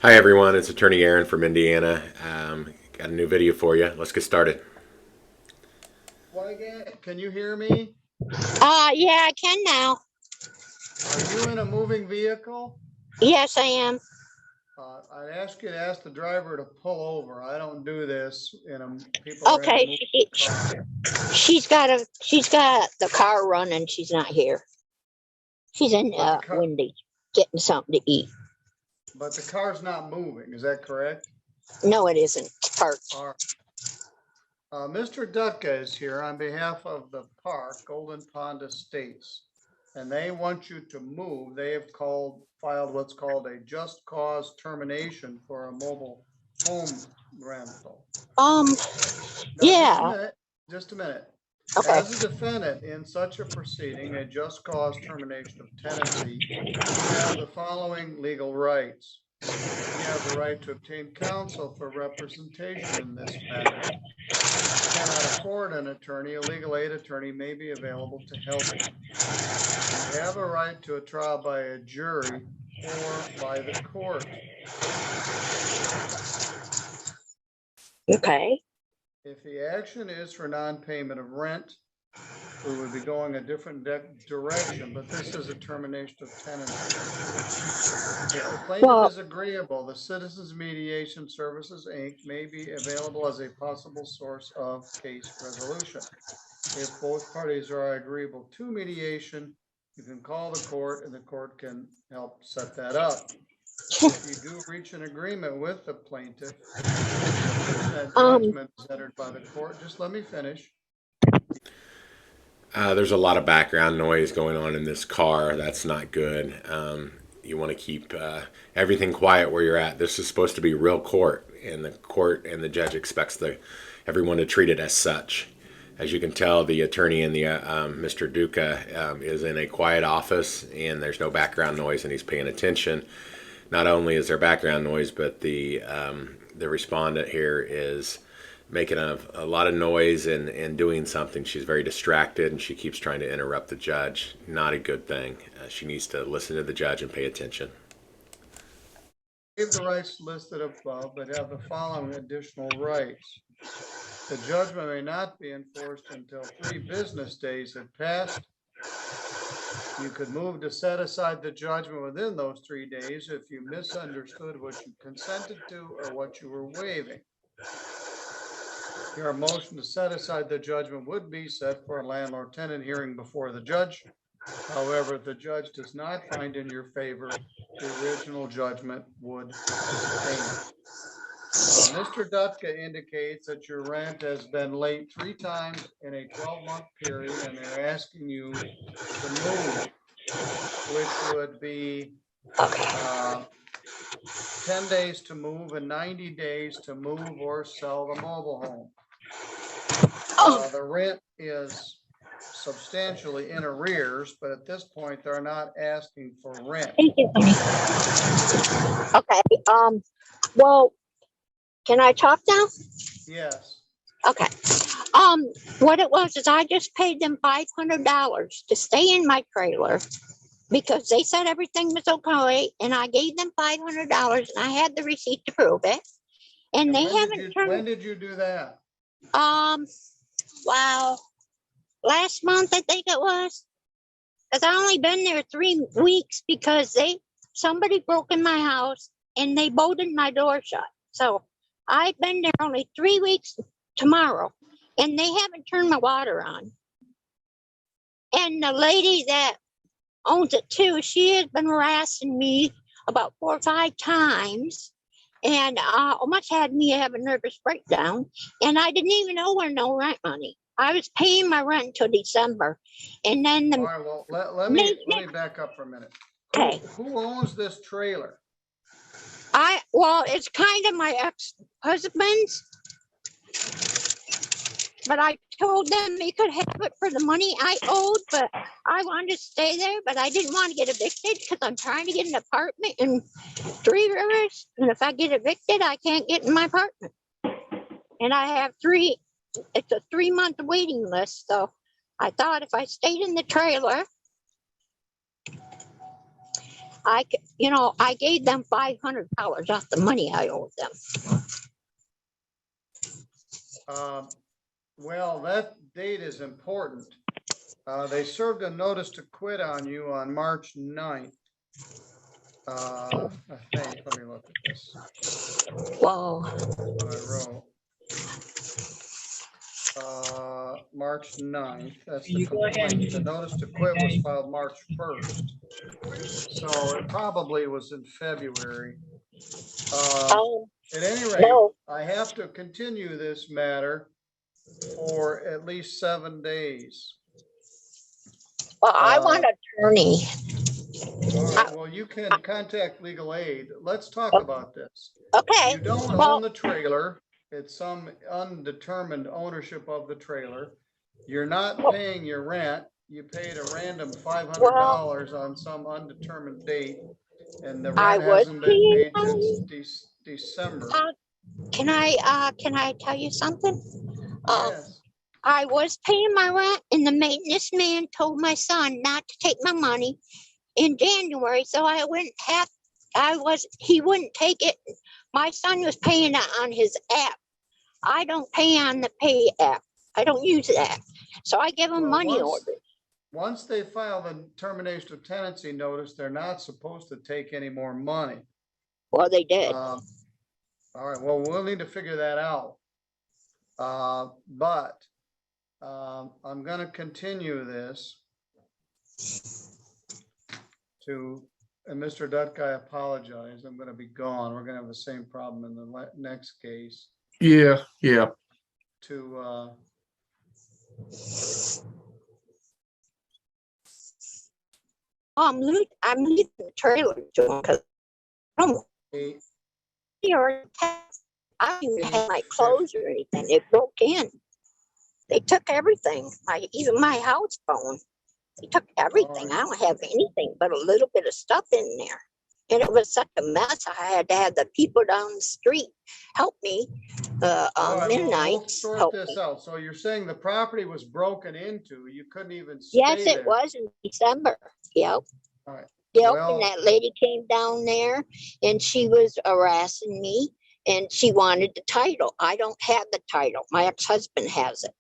Hi everyone, it's Attorney Aaron from Indiana. Got a new video for you. Let's get started. Can you hear me? Yeah, I can now. Are you in a moving vehicle? Yes, I am. I'd ask you to ask the driver to pull over. I don't do this people are in a Okay, moving car. she's got the car running. She's not here. She's in But the car, Wendy's getting something to eat. but the car's not moving, is that correct? No, it isn't. It's parked. All right. Mr. Dutka is here on behalf of the park, Golden Pond Estates, and they want you to move. They have filed what's called a just cause termination for a mobile home rental. Um, Now, yeah. just a minute. Okay. As a defendant in such a proceeding, a just cause termination of tenancy, you have the following legal rights. You have the right to obtain counsel for representation in this matter. If you cannot afford an attorney, a legal aid attorney may be available to help you. You have a right to a trial by a jury or by the court. Okay. If the action is for non-payment of rent, we would be going a different direction, but this is a termination of tenancy. If the plaintiff is agreeable, the Citizens Mediation Services, Inc. may be available as a possible source of case resolution. If both parties are agreeable to mediation, you can call the court and the court can help set that up. If you do reach an agreement with the plaintiff, that judgment is entered by the court. Just let me finish. There's a lot of background noise going on in this car. That's not good. You want to keep everything quiet where you're at. This is supposed to be real court, and the court and the judge expects everyone to treat it as such. As you can tell, the attorney in the Mr. Duca is in a quiet office, and there's no background noise, and he's paying attention. Not only is there background noise, but the respondent here is making a lot of noise and doing something. She's very distracted, and she keeps trying to interrupt the judge. Not a good thing. She needs to listen to the judge and pay attention. Give the rights listed above, but have the following additional rights. The judgment may not be enforced until 3 business days have passed. You could move to set aside the judgment within those 3 days if you misunderstood what you consented to or what you were waiving. Your motion to set aside the judgment would be set for a landlord-tenant hearing before the judge. However, if the judge does not find in your favor, the original judgment would stand. Mr. Dutka indicates that your rent has been late 3 times in a 12-month period, and they're asking you to move, which would be 10 days to move and 90 days to move or sell the mobile home. The rent is substantially in arrears, but at this point, they're not asking for rent. Thank you. Okay. Well, can I talk now? Yes. Okay. What it was is I just paid them $500 to stay in my trailer because they said everything was okay, and I gave them $500, and I had the receipt to prove it. And they haven't turned. When did you do that? Wow, last month I think it was, because I only been there 3 weeks because somebody broke in my house and they bolted my door shut. So I've been there only 3 weeks tomorrow, and they haven't turned my water on. And the lady that owns it too, she has been harassing me about 4 or 5 times, and almost had me have a nervous breakdown. And I didn't even owe her no rent money. I was paying my rent until December, and then all right, well, let me back up for a minute. Okay. Who owns this trailer? Well, it's kind of my ex-husband's, but I told them he could have it for the money I owed, but I wanted to stay there, but I didn't want to get evicted because I'm trying to get an apartment in Three Rivers, and if I get evicted, I can't get in my apartment. And I have it's a 3-month waiting list, so I thought if I stayed in the trailer, I gave them $500 off the money I owed them. Well, that date is important. They served a notice to quit on you on March 9th. I think, let me look at this, Well, what I wrote. March 9th, that's the complaint. The notice to quit was filed March 1st. So it probably was in February. At any rate, no, I have to continue this matter for at least 7 days. well, I want an attorney. All right, well, you can contact legal aid. Let's talk about this. Okay. You don't Well, own the trailer. It's some undetermined ownership of the trailer. You're not paying your rent. You paid a random $500 on some undetermined date, and the I rent was hasn't been paying paid since December. Can I tell you something? Yes. I was paying my rent, and the maintenance man told my son not to take my money in January, so he wouldn't take it. My son was paying it on his app. I don't pay on the pay app. I don't use that. So I give him Well, money orders. Once they file the termination of tenancy notice, they're not supposed to take any more money. Well, they did. All right, well, we'll need to figure that out. But I'm gonna continue this and Mr. Dutt, I apologize. I'm gonna be gone. We're gonna have the same problem in the next case. Yeah. I'm leaving the trailer to him because I don't I don't even have my clothes or anything. It broke in. They took everything. Even my house phone. They took everything. I don't have anything but a little bit of stuff in there. And it was such a mess. I had to have the people down the street help me. Midnight. We'll sort this out. So you're saying the property was broken into. You couldn't even stay Yes, there. it was in December. Yep. All right. Yep. Well, And that lady came down there and she was harassing me and she wanted the title. I don't have the title. My ex-husband has it.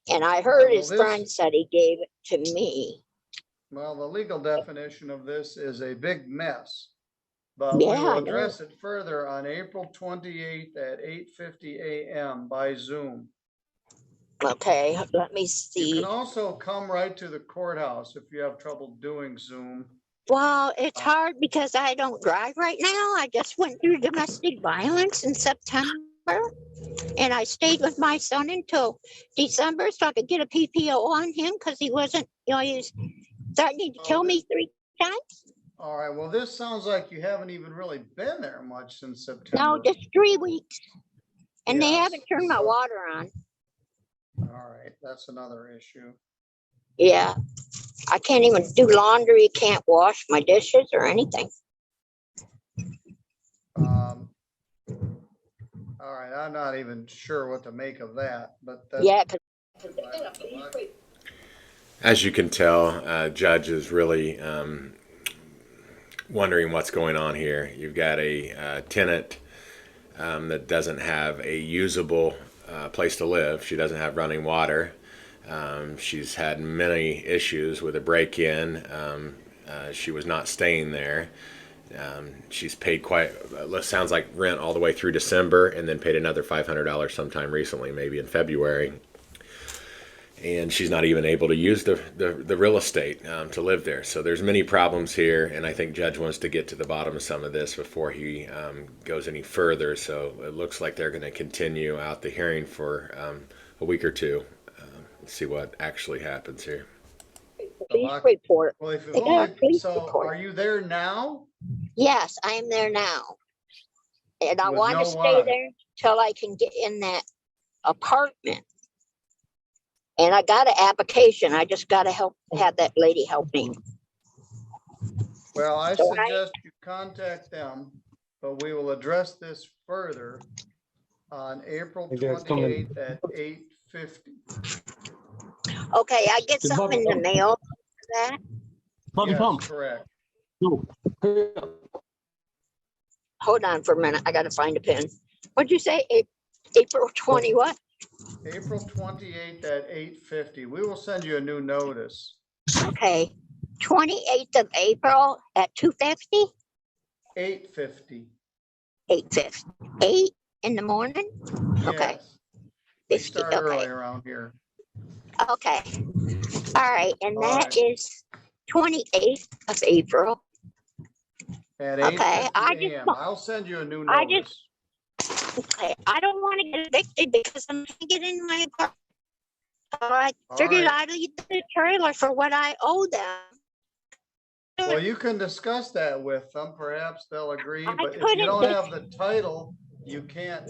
And I heard his friend said he gave it to me. Well, the legal definition of this is a big mess, but Yeah, we will I know. address it further on April 28th at 8:50 a.m. by Zoom. Okay, let me You see. can also come right to the courthouse if you have trouble doing Zoom. Well, it's hard because I don't drive right now. I just went through domestic violence in September. And I stayed with my son until December so I could get a PPO on him because he wasn't, he was threatening to kill me 3 times. All right, well, this sounds like you haven't even really been there much since September. No, just 3 weeks. And they Yes, haven't turned my water on. All right, that's another issue. Yeah. I can't even do laundry, can't wash my dishes or anything. All right, I'm not even sure what to make of that, but that's. Yeah. As you can tell, Judge is really wondering what's going on here. You've got a tenant that doesn't have a usable place to live. She doesn't have running water. She's had many issues with a break-in. She was not staying there. She's paid sounds like rent all the way through December and then paid another $500 sometime recently, maybe in February. And she's not even able to use the real estate to live there. So there's many problems here, and I think Judge wants to get to the bottom of some of this before he goes any further. So it looks like they're going to continue out the hearing for a week or two. See what actually happens here. Police report. Well, are you there now? Yes, I am there now. And I With want no to stay water. there till I can get in that apartment. And I got an application. I just got to have that lady help me. Well, I suggest you contact them, but we will address this further on April 28th at 8:50. Okay, I get something in the mail for that. Bobby Yes, Pump. correct. No. Hold on for a minute. I gotta find a pen. What'd you say? April 20 what? April 28th at 8:50. We will send you a new notice. Okay. 28th of April at 2:50? 8:50. 8:50. 8 in the morning? Okay. Yes, we 50. start early Okay. around here. Okay. All right. And All that right. is 28th of April. At Okay. 8:50 a.m. I'll send you a new I just- notice. Okay. I don't want to get evicted because I'm going to get in my apartment. So I All figured right. I'd leave the trailer for what I owe them. Well, you can discuss that with them. Perhaps they'll agree, I but if you couldn't don't dis- have the title, you can't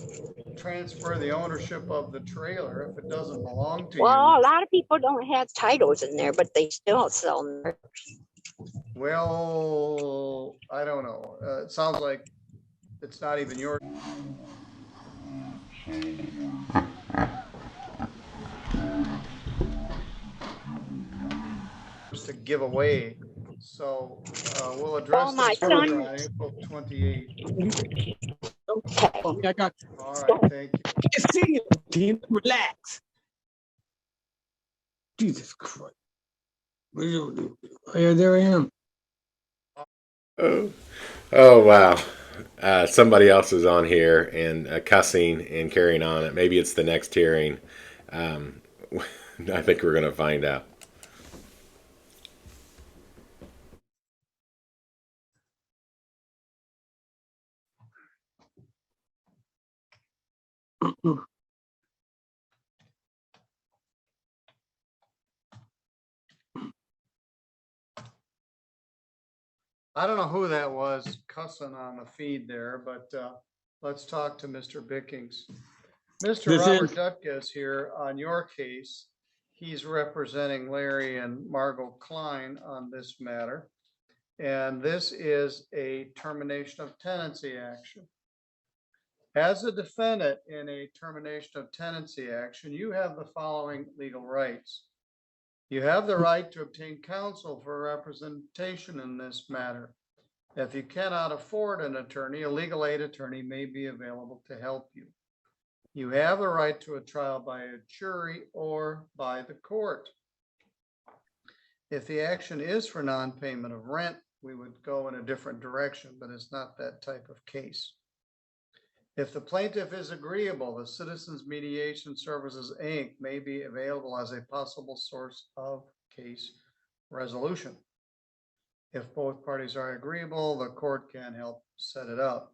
transfer the ownership of the trailer if it doesn't belong to Well, a you. lot of people don't have titles in there, but they still sell them. Well, I don't know. It sounds like it's not even yours to give away. So we'll address Oh, my this further son. on April 28th. Okay. I got All right, thank you. can't see you, Tina. Relax. Jesus Christ. Yeah, there I am. Oh, oh wow. Somebody else is on here and cussing and carrying on. Maybe it's the next hearing. Um, I think we're going to find out. I don't know who that was cussing on the feed there, but let's talk to Mr. Bickings. Mr. This Robert is- Dutka is here on your case. He's representing Larry and Margot Klein on this matter. And this is a termination of tenancy action. As a defendant in a termination of tenancy action, you have the following legal rights. You have the right to obtain counsel for representation in this matter. If you cannot afford an attorney, a legal aid attorney may be available to help you. You have a right to a trial by a jury or by the court. If the action is for non-payment of rent, we would go in a different direction, but it's not that type of case. If the plaintiff is agreeable, the Citizens Mediation Services, Inc. may be available as a possible source of case resolution. If both parties are agreeable, the court can help set it up.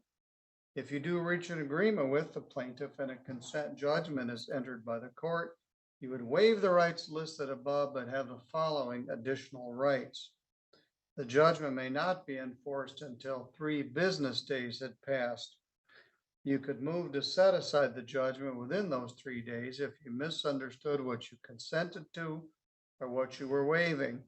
If you do reach an agreement with the plaintiff and a consent judgment is entered by the court, you would waive the rights listed above, but have the following additional rights. The judgment may not be enforced until 3 business days had passed. You could move to set aside the judgment within those 3 days if you misunderstood what you consented to or what you were waiving.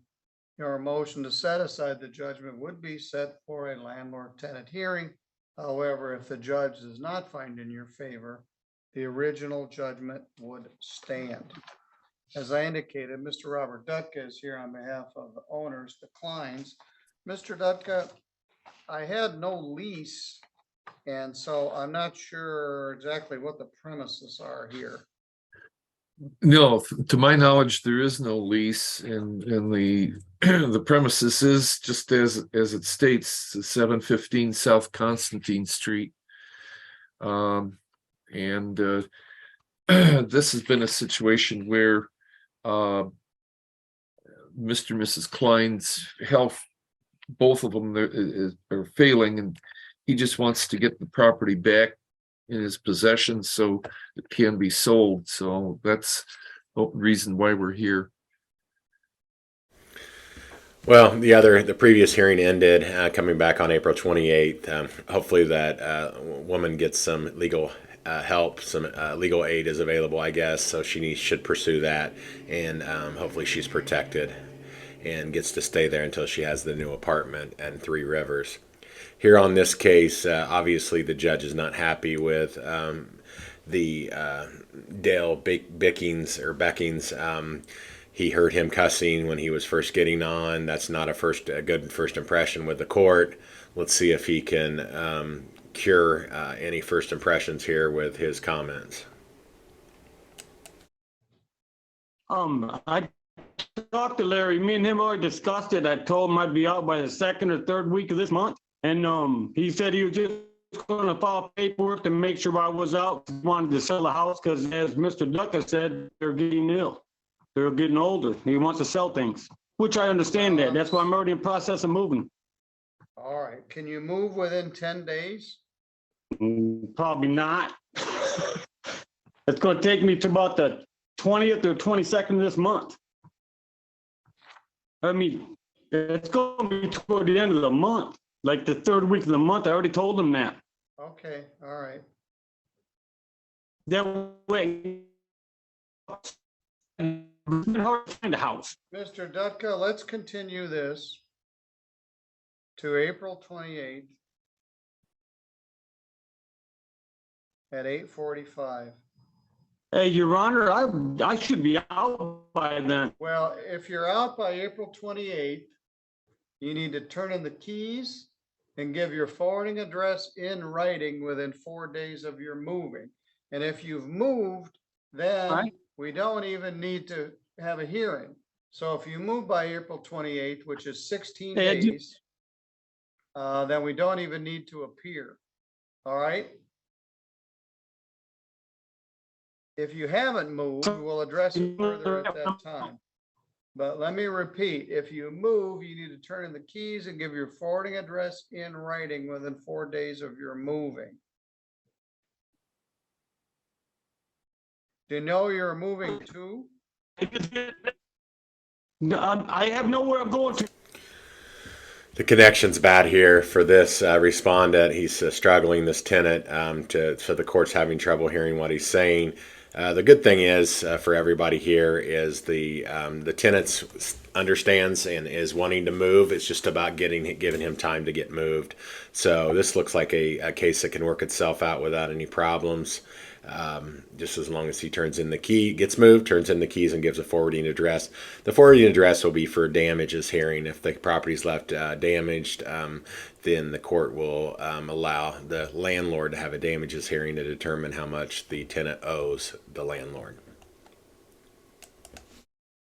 Your motion to set aside the judgment would be set for a landlord-tenant hearing. However, if the judge does not find in your favor, the original judgment would stand. As I indicated, Mr. Robert Dutka is here on behalf of the owners, the Kleins. Mr. Dutka, I had no lease, and so I'm not sure exactly what the premises are here. No, to my knowledge, there is no lease, and the the premises is just as it states, 715 South Constantine Street. And this has been a situation where Mr. and Mrs. Klein's health, both of them are failing, and he just wants to get the property back in his possession so it can be sold. So that's the reason why we're here. Well, the previous hearing ended, coming back on April 28th. Hopefully that woman gets some legal help, some legal aid is available, I guess. So should pursue that, and hopefully she's protected and gets to stay there until she has the new apartment and 3 Rivers. Here on this case, obviously the judge is not happy with the Dale Beckings he heard him cussing when he was first getting on. That's not a good first impression with the court. Let's see if he can cure any first impressions here with his comments. I talked to Larry. Me and him already discussed it. I told him I'd be out by the second or third week of this month. And he said he was just gonna file paperwork to make sure I was out. He wanted to sell the house because, as Mr. Ducka said, they're getting ill. They're getting older. He wants to sell things, which I understand that. That's why I'm already in process of moving. All right, can you move within 10 days? Probably not. It's gonna take me to about the 20th or 22nd of this month. I mean, it's gonna be toward the end of the month, like the third week of the month. I already told them that. Okay, all right. That way, it's been hard to find a house. Mr. Dutka, let's continue this to April 28th at 8:45. Hey, Your Honor, I should be out by then. Well, if you're out by April 28th, you need to turn in the keys and give your forwarding address in writing within 4 days of your moving. And if you've moved, then Right. we don't even need to have a hearing. So if you move by April 28th, which is 16 Hey, days, then we don't even need to appear. All right? If you haven't moved, we'll address it further at that time. But let me repeat, if you move, you need to turn in the keys and give your forwarding address in writing within 4 days of your moving. Do you know you're moving to? I have nowhere I'm going to. The connection's bad here for this respondent. He's struggling, this tenant, so the court's having trouble hearing what he's saying. The good thing is for everybody here is the tenant understands and is wanting to move. It's just about giving him time to get moved. So this looks like a case that can work itself out without any problems. Just as long as he turns in the key, gets moved, turns in the keys, and gives a forwarding address. The forwarding address will be for damages hearing. If the property's left damaged, then the court will allow the landlord to have a damages hearing to determine how much the tenant owes the landlord.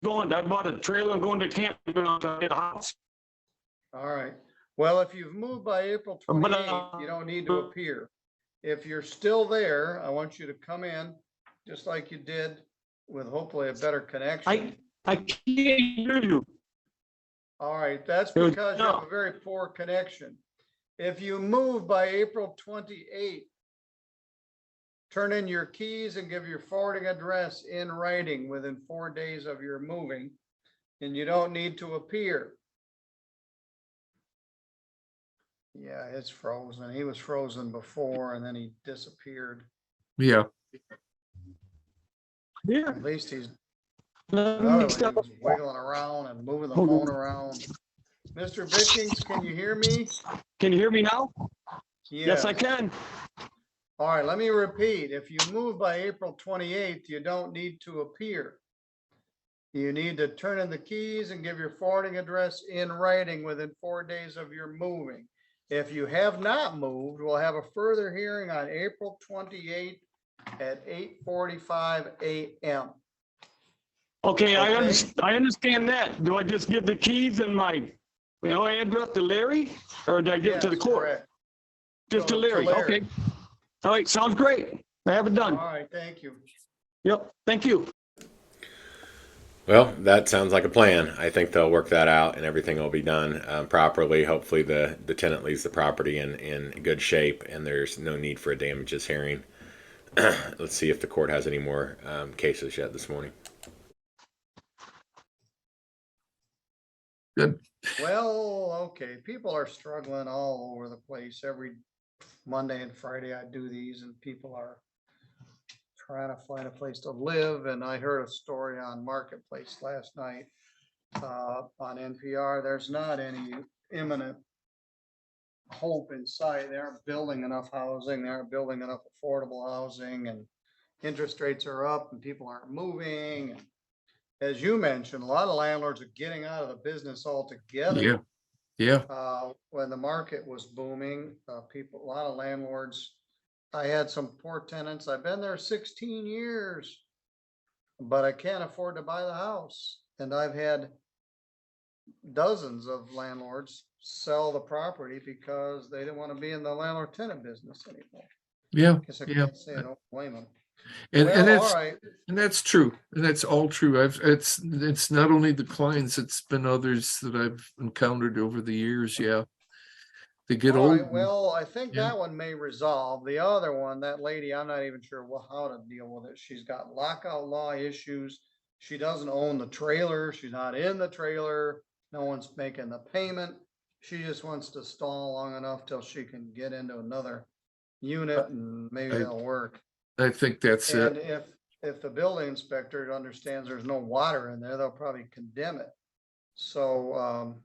I bought a trailer and going to camp to get a house. All right. Well, if you've moved by April 28th, you don't need to appear. If you're still there, I want you to come in just like you did with hopefully a better connection. I can't hear you. All right, that's because you have a very poor connection. If you move by April 28th, turn in your keys and give your forwarding address in writing within 4 days of your moving, and you don't need to appear. Yeah, it's frozen. He was frozen before and then he disappeared. Yeah. Yeah. At least he's Let me oh, he stop. was wiggling around and moving the phone around. Mr. Bickings, can you hear me? Can you hear me now? Yes, I Yes. can. All right, let me repeat. If you move by April 28th, you don't need to appear. You need to turn in the keys and give your forwarding address in writing within 4 days of your moving. If you have not moved, we'll have a further hearing on April 28th at 8:45 a.m. Okay, Okay. I understand that. Do I just give the keys and my address to Larry, or do I give it to the Yes, court? correct. Just to To Larry. Larry. Okay. All right, sounds great. I have it All done. right, thank you. Yep. Thank you. Well, that sounds like a plan. I think they'll work that out and everything will be done properly. Hopefully the tenant leaves the property in good shape and there's no need for a damages hearing. Let's see if the court has any more cases yet this morning. Good. Well, okay, people are struggling all over the place. Every Monday and Friday I do these and people are trying to find a place to live. And I heard a story on Marketplace last night on NPR. There's not any imminent hope in sight. They aren't building enough housing. They aren't building enough affordable housing, and interest rates are up and people aren't moving. And as you mentioned, a lot of landlords are getting out of the business altogether. Yeah, When the market was booming, a lot of landlords, I had some poor tenants. I've been there 16 years, but I can't afford to buy the house. And I've had dozens of landlords sell the property because they didn't want to be in the landlord tenant business anymore. yeah, Guess I yeah. can't say I don't blame them. And Well, all right. that's true. And that's all true. It's not only the clients, it's been others that I've encountered over the years. Yeah. They get All old. right, well, I think yeah. that one may resolve. The other one, that lady, I'm not even sure how to deal with it. She's got lockout law issues. She doesn't own the trailer. She's not in the trailer. No one's making the payment. She just wants to stall long enough till she can get into another unit and maybe I- that'll work. I think that's And it. if the building inspector understands there's no water in there, they'll probably condemn it. So,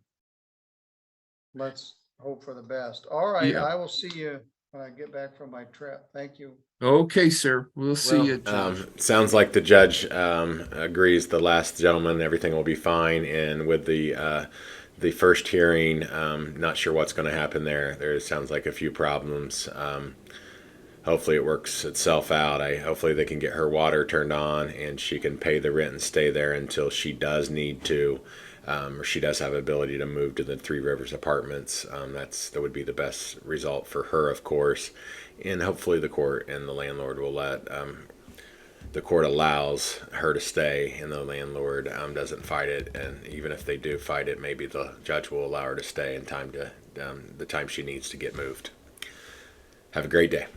let's hope for the best. All right, Yeah. I will see you when I get back from my trip. Thank you. Okay, sir. We'll see you, Well, Judge. sounds like the judge agrees. The last gentleman, everything will be fine. And with the first hearing, not sure what's going to happen there. There sounds like a few problems. Hopefully, it works itself out. Hopefully they can get her water turned on and she can pay the rent and stay there until she does need to, or she does have ability to move to the Three Rivers Apartments. That would be the best result for her, of course. And hopefully the court and the landlord will let the court allows her to stay and the landlord doesn't fight it. And even if they do fight it, maybe the judge will allow her to stay in time to the time she needs to get moved. Have a great day.